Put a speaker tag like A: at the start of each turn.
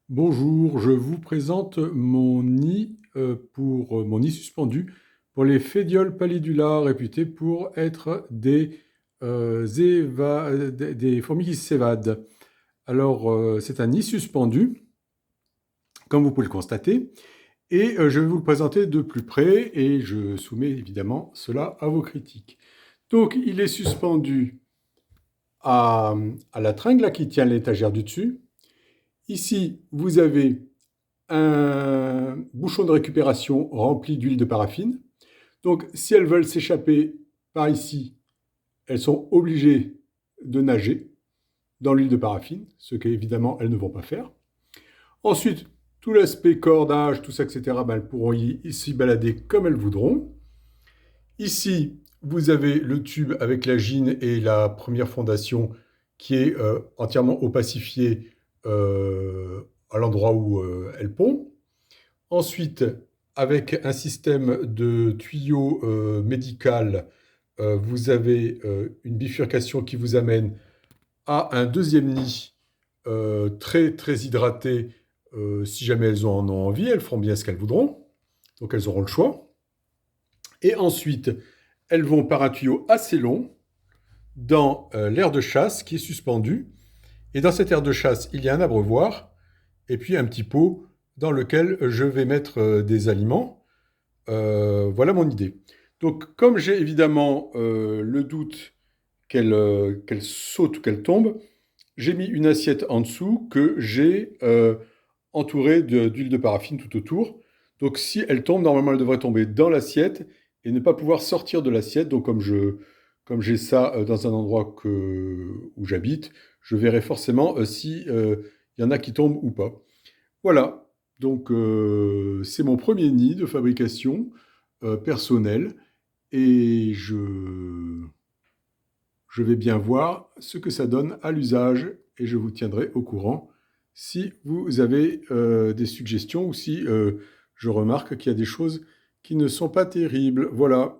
A: Bonjour, je vous présente mon nid pour mon nid suspendu pour les Fédioles pallidula, réputés pour être des fourmis qui s'évadent. Alors, c'est un nid suspendu, comme vous pouvez le constater, et je vais vous le présenter de plus près et je soumets évidemment cela à vos critiques. Donc, il est suspendu à, à la tringle là, qui tient l'étagère du dessus. Ici, vous avez un bouchon de récupération rempli d'huile de paraffine. Donc, si elles veulent s'échapper par ici, elles sont obligées de nager dans l'huile de paraffine, ce qu'évidemment elles ne vont pas faire. Ensuite, tout l'aspect cordage, tout ça, etc., ben, elles pourront s'y balader comme elles voudront. Ici, vous avez le tube avec la gine et la première fondation qui est entièrement opacifiée à l'endroit où elle pond. Ensuite, avec un système de tuyau médical, vous avez une bifurcation qui vous amène à un deuxième nid très très hydraté. Si jamais elles en ont envie, elles feront bien ce qu'elles voudront. Donc elles auront le choix. Et ensuite, elles vont par un tuyau assez long dans l'aire de chasse qui est suspendu. Et dans cette aire de chasse, il y a un abreuvoir et puis un petit pot dans lequel je vais mettre des aliments. Voilà mon idée. Donc, comme j'ai évidemment le doute qu'elle saute ou qu'elle tombe, j'ai mis une assiette en dessous que j'ai entourée d'huile de paraffine tout autour. Donc, si elle tombe, normalement, elle devrait tomber dans l'assiette et ne pas pouvoir sortir de l'assiette. Donc, comme j'ai ça dans un endroit où j'habite, je verrai forcément si il y en a qui tombent ou pas. Voilà, donc c'est mon premier nid de fabrication personnel et je vais bien voir ce que ça donne à l'usage et je vous tiendrai au courant si vous avez des suggestions ou si je remarque qu'il y a des choses qui ne sont pas terribles. Voilà.